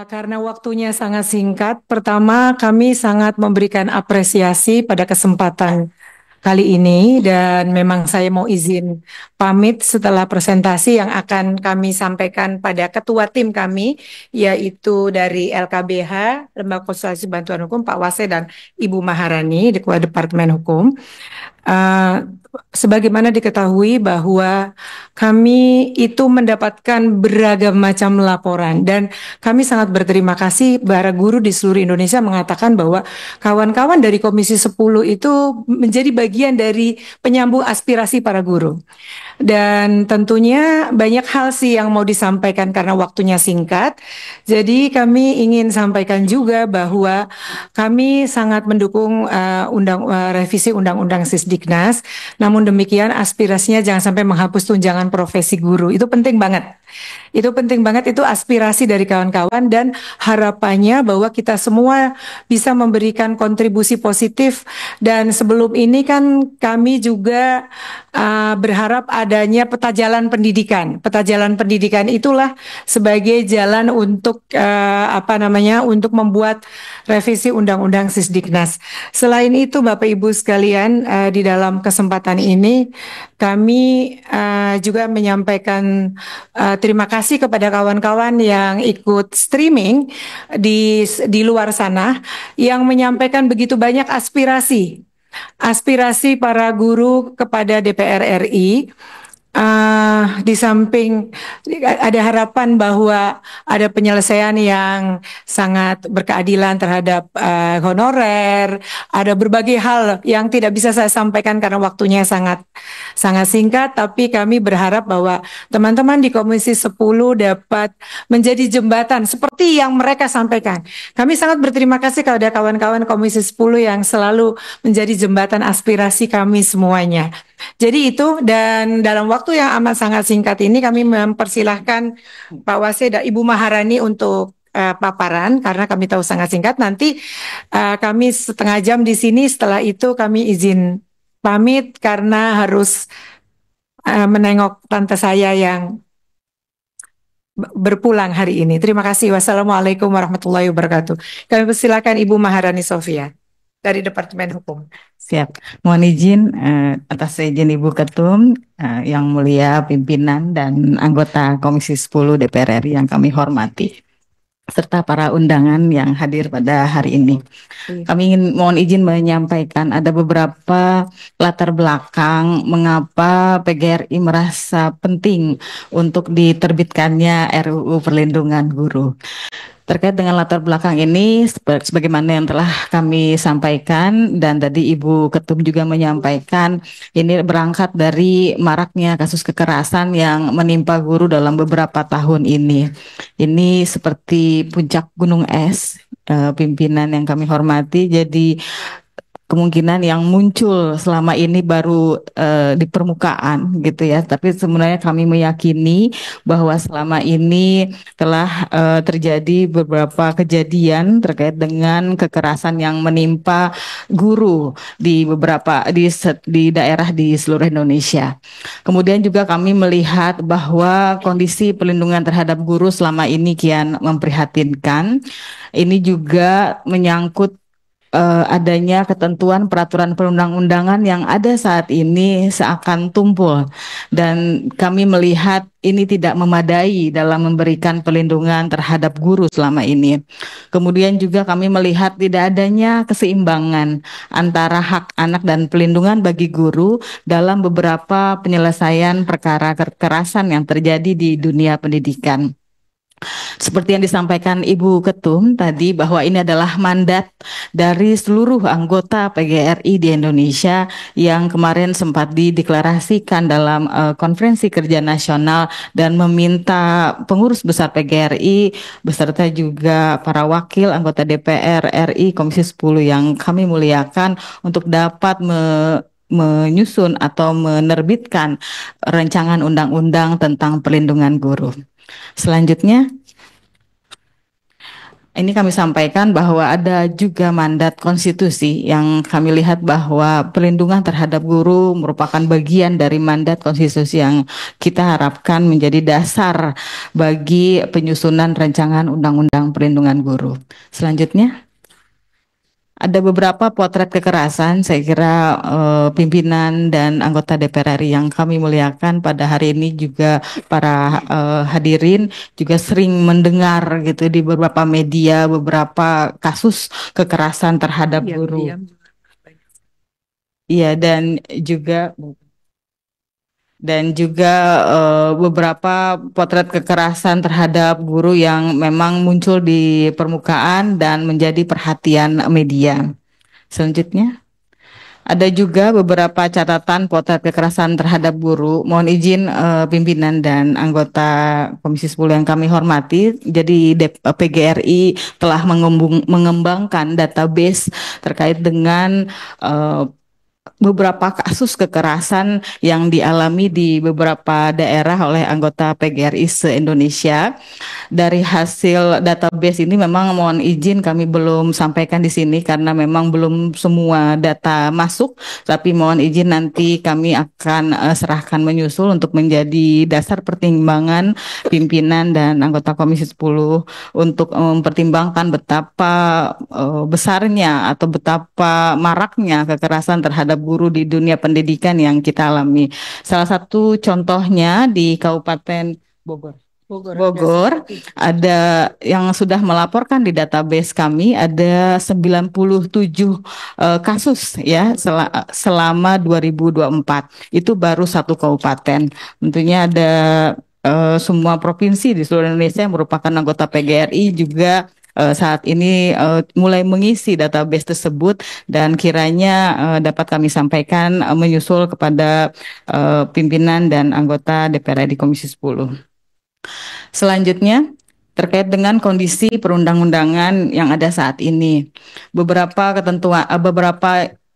Karena waktunya sangat singkat, pertama kami sangat memberikan apresiasi pada kesempatan kali ini dan memang saya mau izin pamit setelah presentasi yang akan kami sampaikan pada ketua tim kami yaitu dari LKBH, Lembaga Konsultasi Bantuan Hukum, Pak Wase dan Ibu Maharani, Ketua Departemen Hukum. Uh, Sebagaimana diketahui bahwa kami itu mendapatkan beragam macam laporan dan kami sangat berterima kasih para guru di seluruh Indonesia mengatakan bahwa kawan-kawan dari Komisi 10 itu menjadi bagian dari penyambung aspirasi para guru. Dan tentunya banyak hal sih yang mau disampaikan karena waktunya singkat. Jadi kami ingin sampaikan juga bahwa kami sangat mendukung revisi Undang-Undang Sisdiknas. Namun demikian aspirasinya jangan sampai menghapus tunjangan profesi guru. Itu penting banget. Itu penting banget, itu aspirasi dari kawan-kawan dan harapannya bahwa kita semua bisa memberikan kontribusi positif. Dan sebelum ini kan kami juga berharap adanya peta jalan pendidikan. Peta jalan pendidikan itulah sebagai jalan untuk untuk membuat revisi Undang-Undang Sisdiknas. Selain itu Bapak Ibu sekalian, di dalam kesempatan ini kami juga menyampaikan terima kasih kepada kawan-kawan yang ikut streaming di luar sana yang menyampaikan begitu banyak aspirasi para guru kepada DPR RI. Di samping ada harapan bahwa ada penyelesaian yang sangat berkeadilan terhadap honorer, ada berbagai hal yang tidak bisa saya sampaikan karena waktunya sangat sangat singkat, tapi kami berharap bahwa teman-teman di Komisi 10 dapat menjadi jembatan seperti yang mereka sampaikan. Kami sangat berterima kasih kepada kawan-kawan Komisi 10 yang selalu menjadi jembatan aspirasi kami semuanya. Jadi itu, dan dalam waktu yang amat sangat singkat ini kami mempersilahkan Pak Wase dan Ibu Maharani untuk paparan karena kami tahu sangat singkat. Nanti kami setengah jam di sini, setelah itu kami izin pamit karena harus menengok tante saya yang berpulang hari ini. Terima kasih. Wassalamualaikum warahmatullahi wabarakatuh. Kami persilakan Ibu Maharani Sofia dari Departemen Hukum. Siap. Mohon izin atas izin Ibu Ketum, yang mulia pimpinan dan anggota Komisi 10 DPR RI yang kami hormati, serta para undangan yang hadir pada hari ini. Kami mohon izin menyampaikan ada beberapa latar belakang mengapa PGRI merasa penting untuk diterbitkannya RUU Perlindungan Guru. Terkait dengan latar belakang ini, sebagaimana yang telah kami sampaikan dan tadi Ibu Ketum juga menyampaikan, ini berangkat dari maraknya kasus kekerasan yang menimpa guru dalam beberapa tahun ini. Ini seperti puncak gunung es, pimpinan yang kami hormati, jadi kemungkinan yang muncul selama ini baru di permukaan gitu ya, tapi sebenarnya kami meyakini bahwa selama ini telah terjadi beberapa kejadian terkait dengan kekerasan yang menimpa guru di beberapa di daerah di seluruh Indonesia. Kemudian juga kami melihat bahwa kondisi perlindungan terhadap guru selama ini kian memprihatinkan. Ini juga menyangkut adanya ketentuan peraturan perundang-undangan yang ada saat ini seakan tumpul, dan kami melihat ini tidak memadai dalam memberikan perlindungan terhadap guru selama ini. Kemudian juga kami melihat tidak adanya keseimbangan antara hak anak dan perlindungan bagi guru dalam beberapa penyelesaian perkara kekerasan yang terjadi di dunia pendidikan. Seperti yang disampaikan Ibu Ketum tadi, bahwa ini adalah mandat dari seluruh anggota PGRI di Indonesia yang kemarin sempat dideklarasikan dalam konferensi kerja nasional, dan meminta pengurus besar PGRI beserta juga para wakil anggota DPR RI Komisi 10 yang kami muliakan untuk dapat menyusun atau menerbitkan rancangan undang-undang tentang perlindungan guru. Selanjutnya, Ini kami sampaikan bahwa ada juga mandat konstitusi yang kami lihat bahwa perlindungan terhadap guru merupakan bagian dari mandat konstitusi yang kita harapkan menjadi dasar bagi penyusunan rancangan undang-undang perlindungan guru. Selanjutnya, ada beberapa potret kekerasan, saya kira pimpinan dan anggota DPR RI yang kami muliakan pada hari ini juga para hadirin juga sering mendengar gitu di beberapa media beberapa kasus kekerasan terhadap guru. Iya juga juga beberapa potret kekerasan terhadap guru yang memang muncul di permukaan dan menjadi perhatian media. Selanjutnya, ada juga beberapa catatan potret kekerasan terhadap guru. Mohon izin pimpinan dan anggota Komisi 10 yang kami hormati. Jadi PGRI telah mengembangkan database terkait dengan beberapa kasus kekerasan yang dialami di beberapa daerah oleh anggota PGRI se-Indonesia. Dari hasil database ini memang mohon izin kami belum sampaikan di sini karena memang belum semua data masuk, tapi mohon izin nanti kami akan serahkan menyusul untuk menjadi dasar pertimbangan pimpinan dan anggota Komisi 10 untuk mempertimbangkan betapa besarnya atau betapa maraknya kekerasan terhadap guru di dunia pendidikan yang kita alami. Salah satu contohnya di Kabupaten Bogor, ada yang sudah melaporkan di database kami ada 97 kasus ya selama 2024. Itu baru satu kabupaten. Tentunya ada semua provinsi di seluruh Indonesia yang merupakan anggota PGRI juga saat ini mulai mengisi database tersebut dan kiranya dapat kami sampaikan menyusul kepada pimpinan dan anggota DPR RI Komisi 10. Selanjutnya, terkait dengan kondisi perundang-undangan yang ada saat ini, beberapa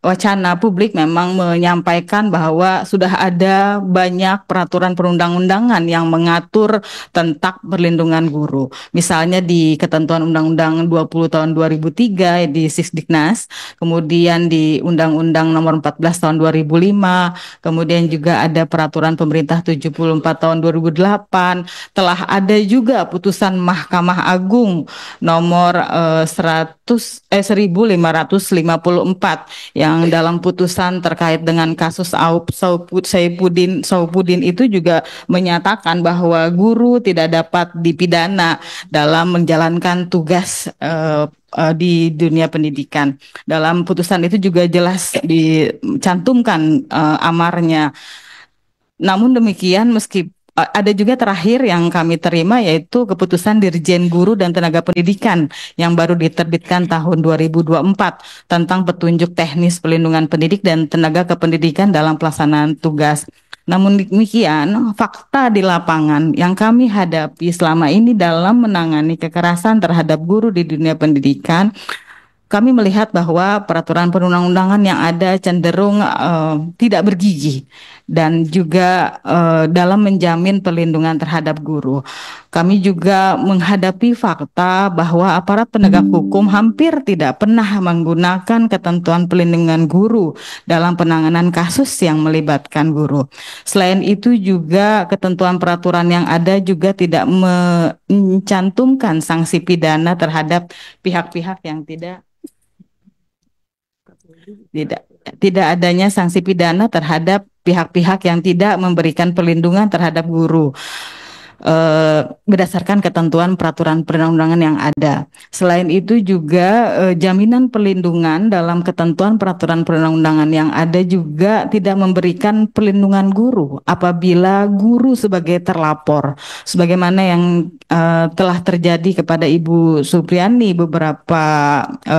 wacana publik memang menyampaikan bahwa sudah ada banyak peraturan perundang-undangan yang mengatur tentang perlindungan guru. Misalnya di ketentuan Undang-Undang 20 tahun 2003 di Sisdiknas, kemudian di Undang-Undang nomor 14 tahun 2005, kemudian juga ada peraturan pemerintah 74 tahun 2008, telah ada juga putusan Mahkamah Agung nomor 1554 yang dalam putusan terkait dengan kasus Saifuddin itu juga menyatakan bahwa guru tidak dapat dipidana dalam menjalankan tugas di dunia pendidikan. Dalam putusan itu juga jelas dicantumkan amarnya. Namun demikian, meski ada juga terakhir yang kami terima yaitu keputusan Dirjen Guru dan Tenaga Pendidikan yang baru diterbitkan tahun 2024 tentang petunjuk teknis pelindungan pendidik dan tenaga kependidikan dalam pelaksanaan tugas. Namun demikian, fakta di lapangan yang kami hadapi selama ini dalam menangani kekerasan terhadap guru di dunia pendidikan, kami melihat bahwa peraturan perundang-undangan yang ada cenderung tidak bergigi dan juga dalam menjamin perlindungan terhadap guru. Kami juga menghadapi fakta bahwa aparat penegak hukum hampir tidak pernah menggunakan ketentuan perlindungan guru dalam penanganan kasus yang melibatkan guru. Selain itu juga ketentuan peraturan yang ada juga tidak mencantumkan sanksi pidana terhadap pihak-pihak yang tidak adanya sanksi pidana terhadap pihak-pihak yang tidak memberikan perlindungan terhadap guru berdasarkan ketentuan peraturan perundang-undangan yang ada. Selain itu juga jaminan perlindungan dalam ketentuan peraturan perundang-undangan yang ada juga tidak memberikan perlindungan guru apabila guru sebagai terlapor, sebagaimana yang telah terjadi kepada Ibu Supriani beberapa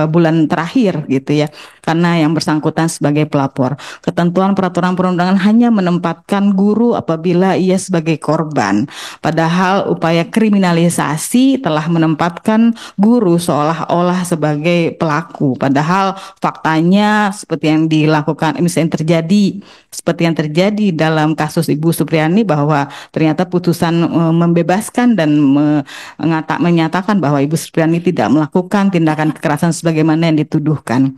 bulan terakhir gitu ya, karena yang bersangkutan sebagai pelapor. Ketentuan peraturan perundangan hanya menempatkan guru apabila ia sebagai korban. Padahal upaya kriminalisasi telah menempatkan guru seolah-olah sebagai pelaku. Padahal faktanya seperti yang dilakukan, misalnya seperti yang terjadi dalam kasus Ibu Supriyani, bahwa ternyata putusan membebaskan dan menyatakan bahwa Ibu Supriyani tidak melakukan tindakan kekerasan sebagaimana yang dituduhkan.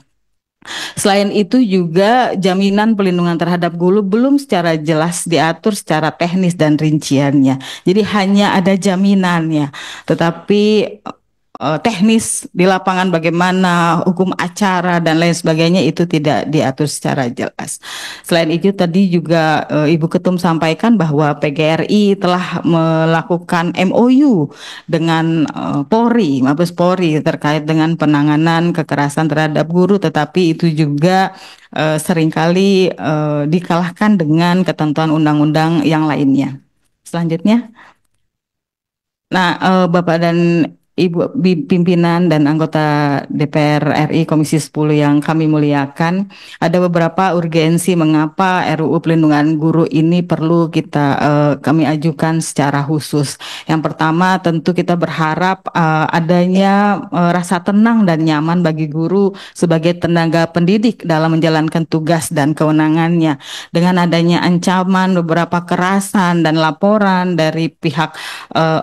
Selain itu juga jaminan pelindungan terhadap guru belum secara jelas diatur secara teknis dan rinciannya. Jadi hanya ada jaminannya, tetapi teknis di lapangan bagaimana hukum acara dan lain sebagainya itu tidak diatur secara jelas. Selain itu tadi juga Ibu Ketum sampaikan bahwa PGRI telah melakukan MOU dengan Mabes Polri terkait dengan penanganan kekerasan terhadap guru, tetapi itu juga seringkali dikalahkan dengan ketentuan undang-undang yang lainnya. Selanjutnya. Nah, Bapak dan Ibu pimpinan dan anggota DPR RI Komisi 10 yang kami muliakan, ada beberapa urgensi mengapa RUU Pelindungan Guru ini perlu kami ajukan secara khusus. Yang pertama, tentu kita berharap adanya rasa tenang dan nyaman bagi guru sebagai tenaga pendidik dalam menjalankan tugas dan kewenangannya. Dengan adanya ancaman, beberapa kekerasan dan laporan dari pihak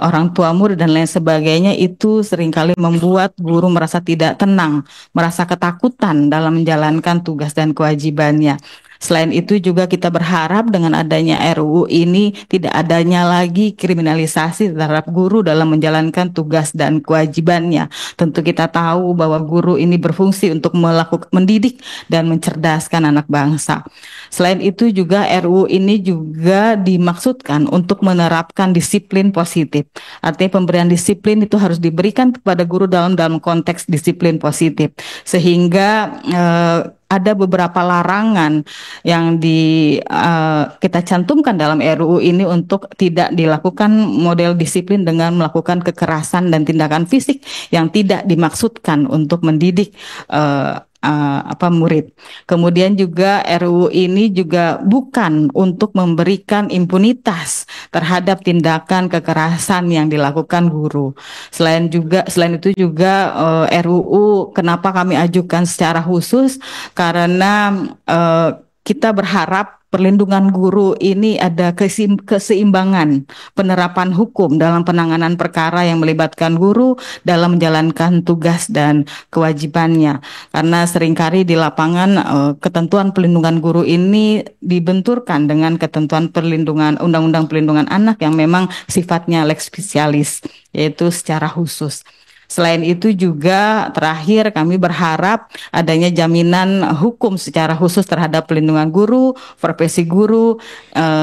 orang tua murid dan lain sebagainya, itu seringkali membuat guru merasa tidak tenang, merasa ketakutan dalam menjalankan tugas dan kewajibannya. Selain itu juga kita berharap dengan adanya RUU ini tidak adanya lagi kriminalisasi terhadap guru dalam menjalankan tugas dan kewajibannya. Tentu kita tahu bahwa guru ini berfungsi untuk mendidik dan mencerdaskan anak bangsa. Selain itu juga RUU ini juga dimaksudkan untuk menerapkan disiplin positif. Artinya pemberian disiplin itu harus diberikan kepada guru dalam konteks disiplin positif. Sehingga ada beberapa larangan yang kita cantumkan dalam RUU ini untuk tidak dilakukan model disiplin dengan melakukan kekerasan dan tindakan fisik yang tidak dimaksudkan untuk mendidik murid. Kemudian juga RUU ini juga bukan untuk memberikan impunitas terhadap tindakan kekerasan yang dilakukan guru. Selain itu juga RUU kenapa kami ajukan secara khusus, karena kita berharap perlindungan guru ini ada keseimbangan penerapan hukum dalam penanganan perkara yang melibatkan guru dalam menjalankan tugas dan kewajibannya. Karena seringkali di lapangan ketentuan pelindungan guru ini dibenturkan dengan ketentuan Undang-Undang Perlindungan Anak yang memang sifatnya lex specialis, yaitu secara khusus. Selain itu juga terakhir kami berharap adanya jaminan hukum secara khusus terhadap pelindungan guru, profesi guru,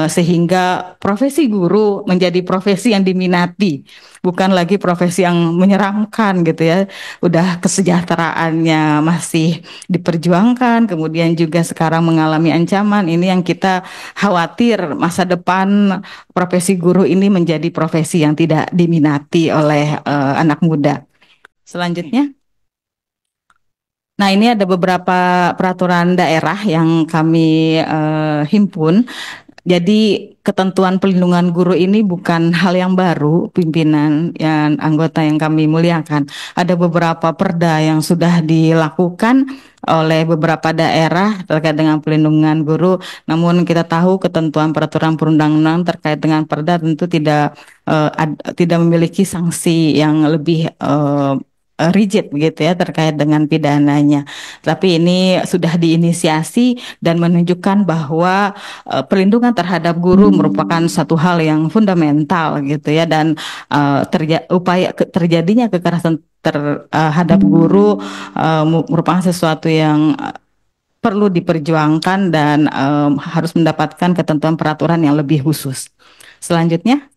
sehingga profesi guru menjadi profesi yang diminati, bukan lagi profesi yang menyeramkan gitu ya. Udah kesejahteraannya masih diperjuangkan, kemudian juga sekarang mengalami ancaman. Ini yang kita khawatir masa depan profesi guru ini menjadi profesi yang tidak diminati oleh anak muda. Selanjutnya. Nah, ini ada beberapa peraturan daerah yang kami himpun. Jadi ketentuan pelindungan guru ini bukan hal yang baru, pimpinan yang anggota yang kami muliakan. Ada beberapa perda yang sudah dilakukan oleh beberapa daerah terkait dengan pelindungan guru. Namun kita tahu ketentuan peraturan perundang-undangan terkait dengan perda tentu tidak memiliki sanksi yang lebih rigid begitu ya terkait dengan pidananya. Tapi ini sudah diinisiasi dan menunjukkan bahwa perlindungan terhadap guru merupakan satu hal yang fundamental gitu ya, dan terjadinya kekerasan terhadap guru merupakan sesuatu yang perlu diperjuangkan dan harus mendapatkan ketentuan peraturan yang lebih khusus. Selanjutnya.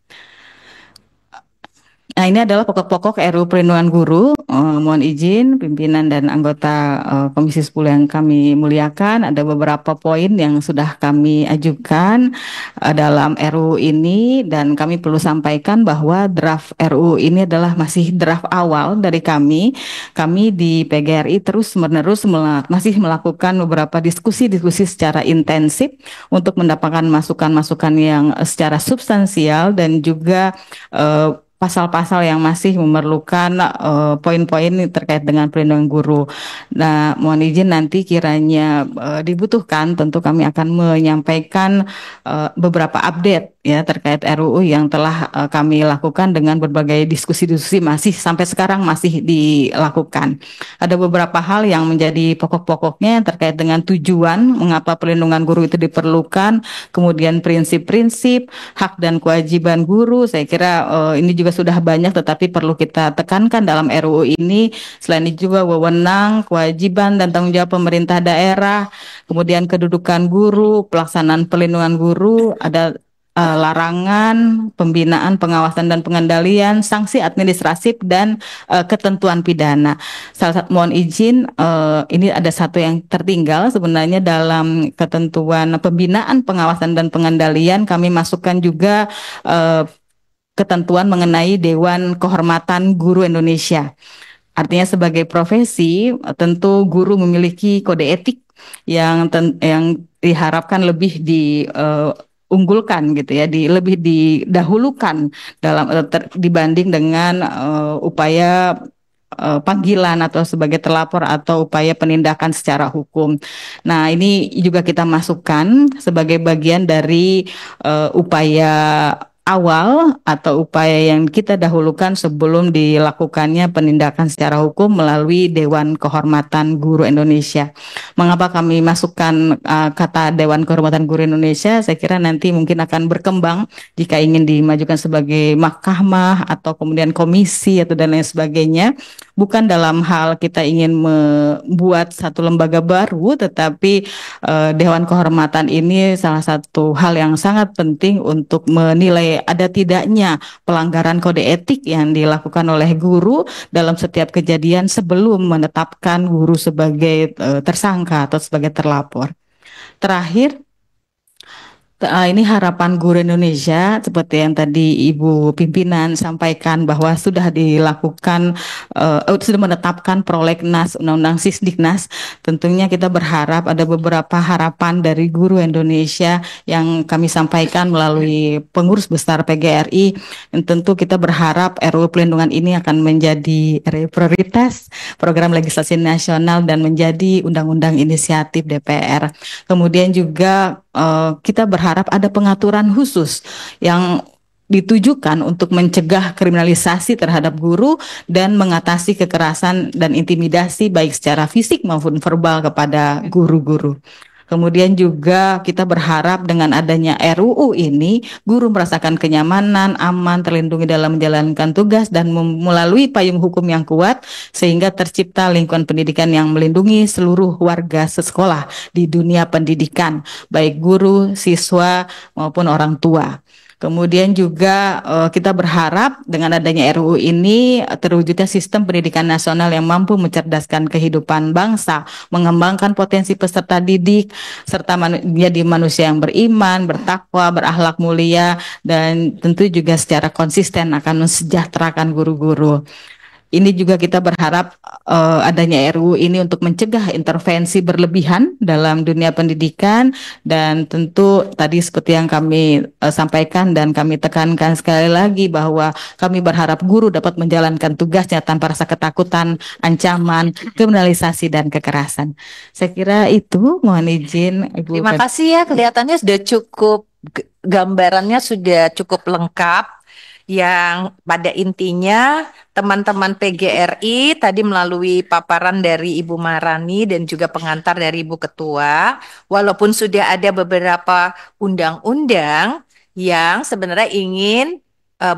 Nah, ini adalah pokok-pokok RUU Perlindungan Guru. Mohon izin pimpinan dan anggota Komisi 10 yang kami muliakan, ada beberapa poin yang sudah kami ajukan dalam RUU ini, dan kami perlu sampaikan bahwa draft RUU ini adalah masih draft awal dari kami. Kami di PGRI terus-menerus masih melakukan beberapa diskusi-diskusi secara intensif untuk mendapatkan masukan-masukan yang secara substansial dan juga pasal-pasal yang masih memerlukan poin-poin terkait dengan perlindungan guru. Nah, mohon izin nanti kiranya dibutuhkan, tentu kami akan menyampaikan beberapa update ya terkait RUU yang telah kami lakukan dengan berbagai diskusi-diskusi masih sampai sekarang masih dilakukan. Ada beberapa hal yang menjadi pokok-pokoknya terkait dengan tujuan mengapa perlindungan guru itu diperlukan, kemudian prinsip-prinsip, hak dan kewajiban guru. Saya kira ini juga sudah banyak tetapi perlu kita tekankan dalam RUU ini. Selain itu juga wewenang, kewajiban dan tanggung jawab pemerintah daerah, kemudian kedudukan guru, pelaksanaan perlindungan guru, ada larangan, pembinaan, pengawasan dan pengendalian, sanksi administratif dan ketentuan pidana. Mohon izin, ini ada satu yang tertinggal sebenarnya dalam ketentuan pembinaan, pengawasan dan pengendalian. Kami masukkan juga ketentuan mengenai Dewan Kehormatan Guru Indonesia. Artinya sebagai profesi tentu guru memiliki kode etik yang diharapkan lebih diunggulkan gitu ya, lebih didahulukan dalam dibanding dengan upaya panggilan atau sebagai terlapor atau upaya penindakan secara hukum. Nah, ini juga kita masukkan sebagai bagian dari upaya awal atau upaya yang kita dahulukan sebelum dilakukannya penindakan secara hukum melalui Dewan Kehormatan Guru Indonesia. Mengapa kami masukkan kata Dewan Kehormatan Guru Indonesia? Saya kira nanti mungkin akan berkembang jika ingin dimajukan sebagai mahkamah atau kemudian komisi atau dan lain sebagainya. Bukan dalam hal kita ingin membuat satu lembaga baru, tetapi Dewan Kehormatan ini salah satu hal yang sangat penting untuk menilai ada tidaknya pelanggaran kode etik yang dilakukan oleh guru dalam setiap kejadian sebelum menetapkan guru sebagai tersangka atau sebagai terlapor. Terakhir, ini harapan guru Indonesia seperti yang tadi Ibu pimpinan sampaikan bahwa sudah dilakukan sudah menetapkan prolegnas Undang-Undang Sisdiknas. Tentunya kita berharap ada beberapa harapan dari guru Indonesia yang kami sampaikan melalui pengurus besar PGRI. Dan tentu kita berharap RUU Perlindungan ini akan menjadi prioritas program legislasi nasional dan menjadi undang-undang inisiatif DPR. Kemudian juga kita berharap ada pengaturan khusus yang ditujukan untuk mencegah kriminalisasi terhadap guru dan mengatasi kekerasan dan intimidasi baik secara fisik maupun verbal kepada guru-guru. Kemudian juga kita berharap dengan adanya RUU ini, guru merasakan kenyamanan, aman, terlindungi dalam menjalankan tugas, dan melalui payung hukum yang kuat, sehingga tercipta lingkungan pendidikan yang melindungi seluruh warga sekolah di dunia pendidikan, baik guru, siswa, maupun orang tua. Kemudian juga kita berharap dengan adanya RUU ini terwujudnya sistem pendidikan nasional yang mampu mencerdaskan kehidupan bangsa, mengembangkan potensi peserta didik, serta menjadi manusia yang beriman, bertakwa, berakhlak mulia, dan tentu juga secara konsisten akan mensejahterakan guru-guru. Ini juga kita berharap adanya RUU ini untuk mencegah intervensi berlebihan dalam dunia pendidikan, dan tentu tadi seperti yang kami sampaikan dan kami tekankan sekali lagi bahwa kami berharap guru dapat menjalankan tugasnya tanpa rasa ketakutan, ancaman, kriminalisasi dan kekerasan. Saya kira itu, mohon izin Ibu. Terima kasih ya, kelihatannya sudah cukup, gambarannya sudah cukup lengkap. Yang pada intinya teman-teman PGRI tadi melalui paparan dari Ibu Marani dan juga pengantar dari Ibu Ketua, walaupun sudah ada beberapa undang-undang yang sebenarnya ingin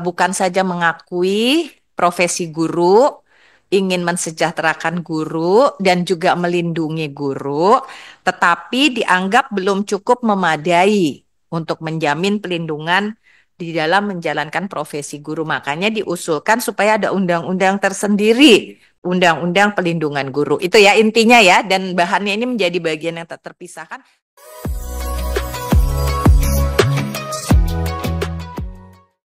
bukan saja mengakui profesi guru, ingin mensejahterakan guru dan juga melindungi guru, tetapi dianggap belum cukup memadai untuk menjamin pelindungan di dalam menjalankan profesi guru. Makanya diusulkan supaya ada undang-undang tersendiri, undang-undang pelindungan guru. Itu ya intinya ya, dan bahannya ini menjadi bagian yang tak terpisahkan.